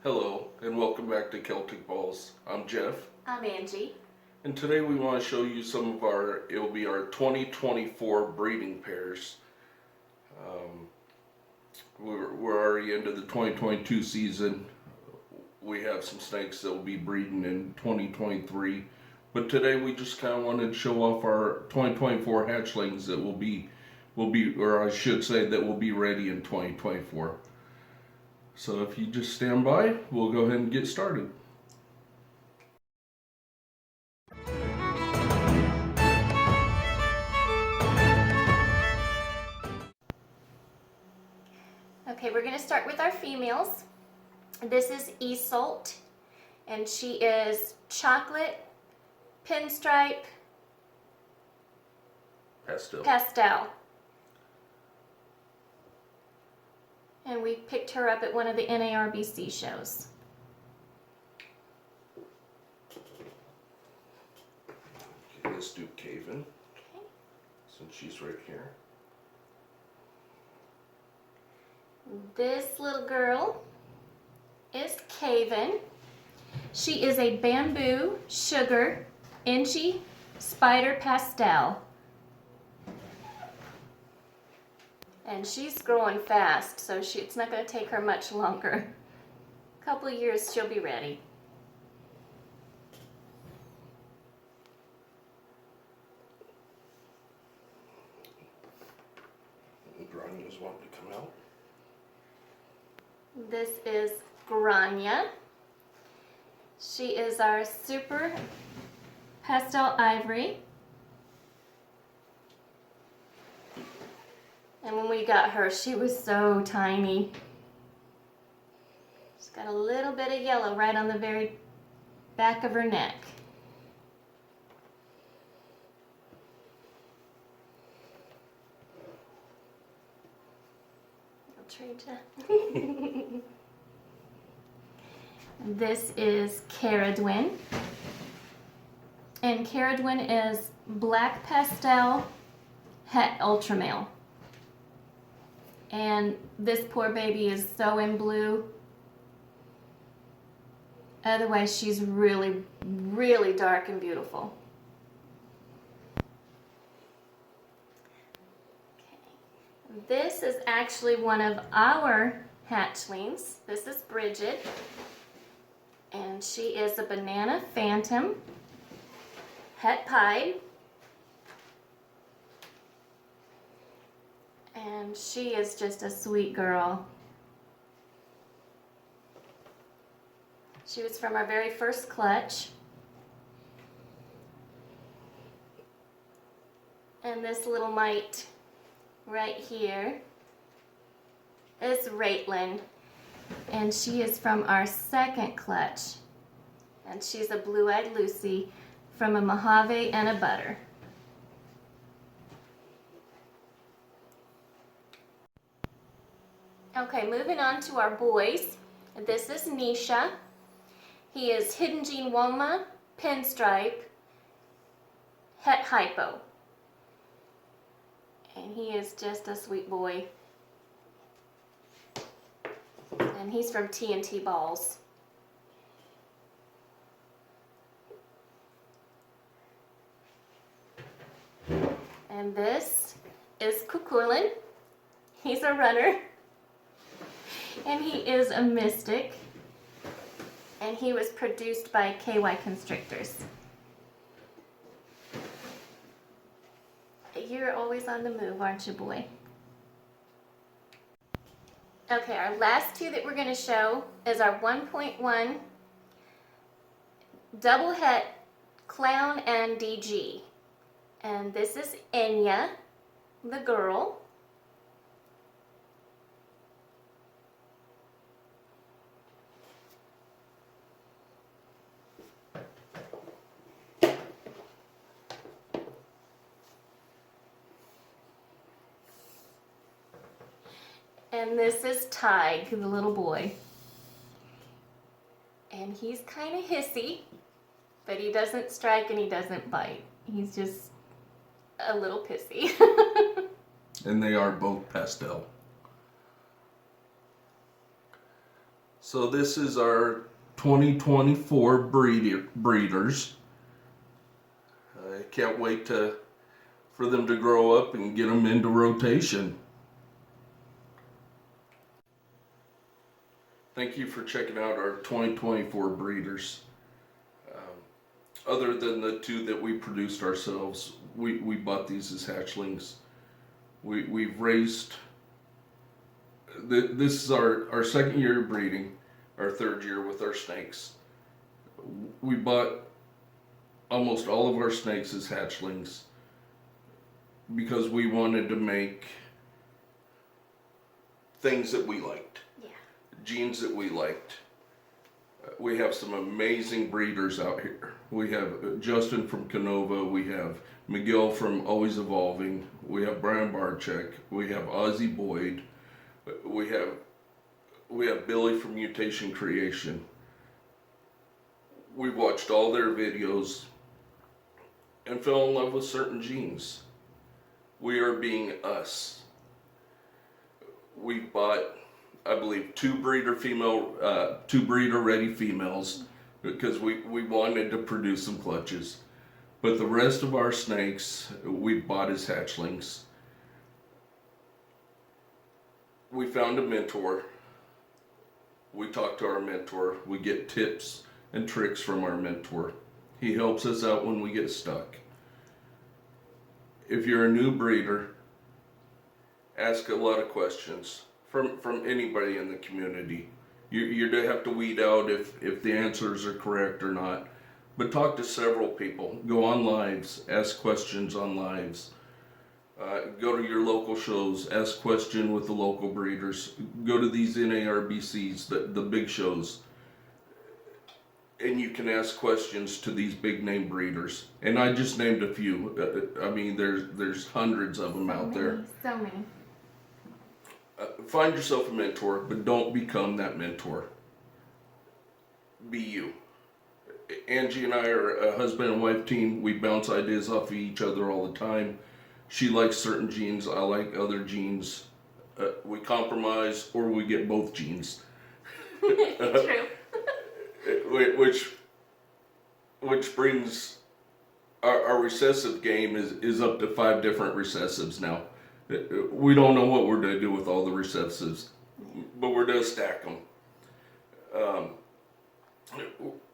Hello, and welcome back to Celtic Balls. I'm Jeff, I'm Angie. and today we want to show you some of it'll be our 2024 breeding pairs. We're already into the 2022 season. We have some snakes that will be breeding in 2023, but today we just kind of wanted to show off our 2024 hatchlings that will be, or I should say that will be ready in 2024. So if you just stand by, we'll go ahead and get started. Okay, we're going to start with our females. This is Iseult, and she is chocolate, pinstripe, pastel. And we picked her up at one of the NARBC shows. Okay, let's do Caven. Okay. Since she's right here. This little girl is Caven. She is a bamboo, sugar, inchy, spider pastel. And she's growing fast, so it's not going to take her much longer. A couple of years, she'll be ready. Granya's wanting to come out. This is Grania. She is our super pastel ivory. And when we got her, she was so tiny. She's got a little bit of yellow right on the very back of her neck. I'll trade you. This is Caradwin. And Caradwin is black pastel het ultramale. And this poor baby is so in blue. Otherwise, she's really, really dark and beautiful. Okay. This is actually one of our hatchlings. This is Bridget. And she is a banana phantom het pied. And she is just a sweet girl. She was from our very first clutch. And this little mite right here is Raitlin. And she is from our second clutch. And she's a blue-eyed Lucy from a Mojave and a Butter. Okay, moving on to our boys. This is Nisha. He is Hidden Gene Woma, Pinstripe, Het Hypo. And he is just a sweet boy. And he's from T&T Balls. And this is Cuculin. He's a runner. And he is a mystic, and he was produced by KY Constrictors. You're always on the move, aren't you, boy? Okay, our last two that we're going to show is our 1.1 double het clown and DG. And this is Enya, the girl. And this is Tig, the little boy. And he's kind of hissy, but he doesn't strike and he doesn't bite. He's just a little pissy. And they are both pastel. So this is our 2024 breeders. I can't wait for them to grow up and get them into rotation. Thank you for checking out our 2024 breeders. Other than the two that we produced ourselves, we bought these as hatchlings. We've raised, this is our second year of breeding, our third year with our snakes. We bought almost all of our snakes as hatchlings because we wanted to make things that we liked, genes that we liked. We have some amazing breeders out here. We have Justin from Canova, we have Miguel from Always Evolving, we have Brian Barczyk, we have Ozzy Boyd, we have Billy from Mutation Creation. We watched all their videos and fell in love with certain genes. We are being us. We bought, I believe, two breeder ready females because we wanted to produce some clutches. But the rest of our snakes we bought as hatchlings. We found a mentor. We talk to our mentor. We get tips and tricks from our mentor. He helps us out when we get stuck. If you're a new breeder, ask a lot of questions from anybody in the community. You do have to weed out if the answers are correct or not. But talk to several people. Go on lives. Ask questions on lives. Go to your local shows. Ask questions with the local breeders. Go to these NARBCs, the big shows. And you can ask questions to these big name breeders. And I just named a few. I mean, there's hundreds of them out there. So many. Find yourself a mentor, but don't become that mentor. Be you. Angie and I are a husband and wife team. We bounce ideas off of each other all the time. She likes certain genes, I like other genes. We compromise or we get both genes. True. Which brings our recessive game is up to 5 different recessives now. We don't know what we're going to do with all the recessives, but we're going to stack them.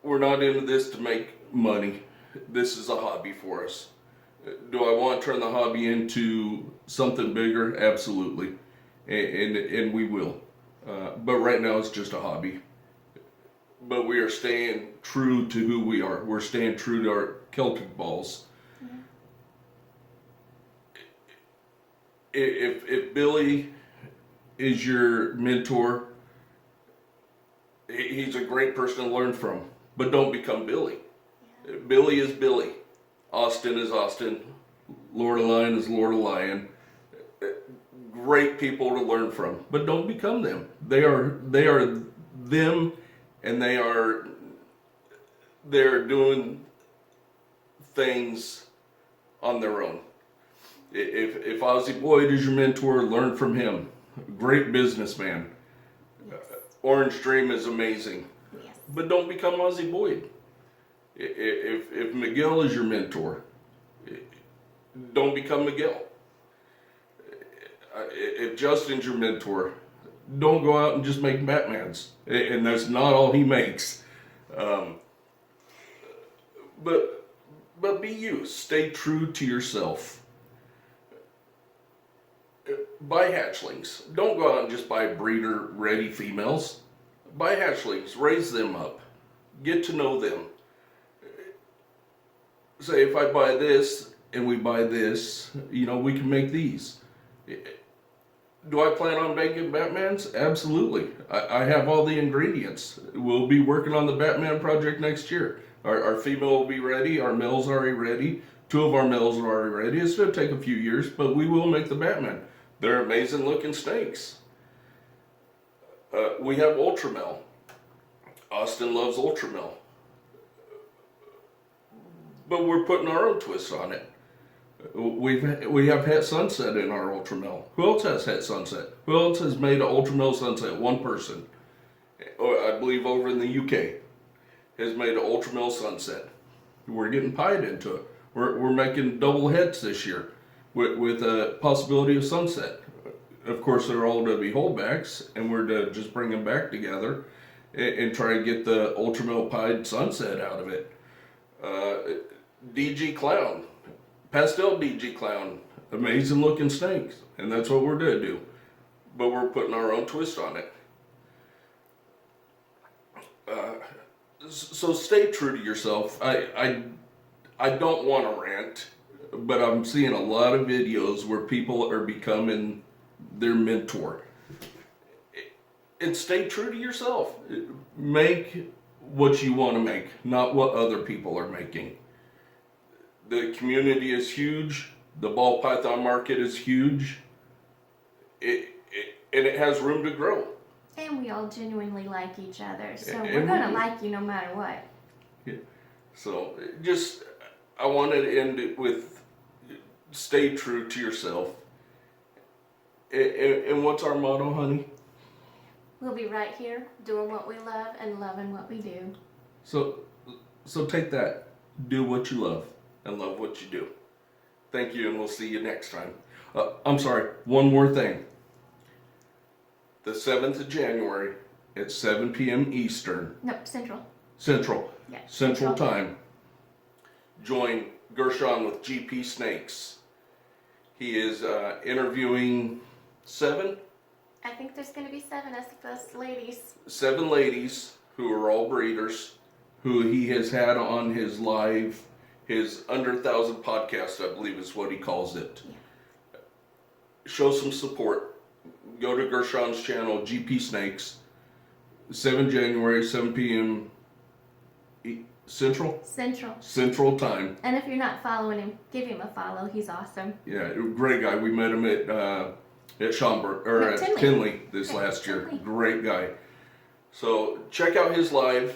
We're not into this to make money. This is a hobby for us. Do I want to turn the hobby into something bigger? Absolutely. And we will. But right now it's just a hobby. But we are staying true to who we are. We're staying true to our Celtic balls. If Billy is your mentor, he's a great person to learn from. But don't become Billy. Billy is Billy. Austin is Austin. Lord of Lion is Lord of Lion. Great people to learn from. But don't become them. They are them, and they're doing things on their own. If Ozzy Boyd is your mentor, learn from him. Great businessman. Orange Dream is amazing. Yes. But don't become Ozzy Boyd. If Miguel is your mentor, don't become Miguel. If Justin's your mentor, don't go out and just make Batmans. And that's not all he makes. But be you. Stay true to yourself. Buy hatchlings. Don't go out and just buy breeder-ready females. Buy hatchlings. Raise them up. Get to know them. Say, if I buy this and we buy this, we can make these. Do I plan on making Batmans? Absolutely. I have all the ingredients. We'll be working on the Batman project next year. Our female will be ready. Our male's already ready. 2 of our males are already ready. It's going to take a few years, but we will make the Batman. They're amazing looking snakes. We have Ultramel. Austin loves Ultramel. But we're putting our own twist on it. We have Het Sunset in our Ultramel. Who else has Het Sunset? Who else has made an Ultramel Sunset? One person. I believe over in the UK, has made an ultra male sunset. We're getting pied into it. We're making double heads this year with a possibility of sunset. Of course, they're all to be holdbacks, and we're to just bring them back together and try to get the ultra male pied sunset out of it. DG Clown, pastel DG Clown, amazing looking snakes, and that's what we're gonna do. But we're putting our own twist on it. So stay true to yourself. I don't want to rant, but I'm seeing a lot of videos where people are becoming their mentor. And stay true to yourself. Make what you want to make, not what other people are making. The community is huge. The ball python market is huge. And it has room to grow. And we all genuinely like each other, so And we're going to we- like you no matter what. Yeah. So just, I wanted to end it with stay true to yourself. And what's our motto, honey? We'll be right here doing what we love and loving what we do. So take that. Do what you love and love what you do. Thank you, and we'll see you next time. I'm sorry, one more thing. The 7th of January at 7 p.m. Eastern. No, Central. Central. Yeah. Central Time. Join Gershon with GpSnakes. He is interviewing 7 I think there's going to be 7 of us ladies. 7 ladies who are all breeders, who he has had on his live, his Under 1,000 podcast, I believe is what he calls it. Yeah. Show some support. Go to Gershon's channel, GpSnakes, 7 January, 7 p.m. Central? Central Time. And if you're not following him, give him a follow. He's awesome. Yeah, great guy. We met him at Schaumburg, or No, at Tinley this last year. Tinley. Great guy. So check out his live.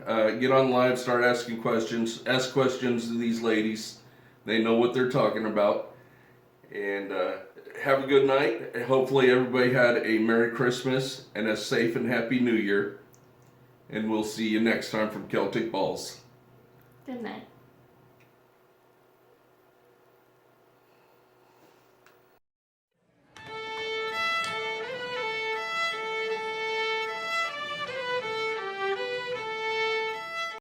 Get on live, start asking questions. Ask questions to these ladies. They know what they're talking about. And have a good night. Hopefully everybody had a Merry Christmas and a safe and Happy New Year. And we'll see you next time from Celtic Balls. Good night.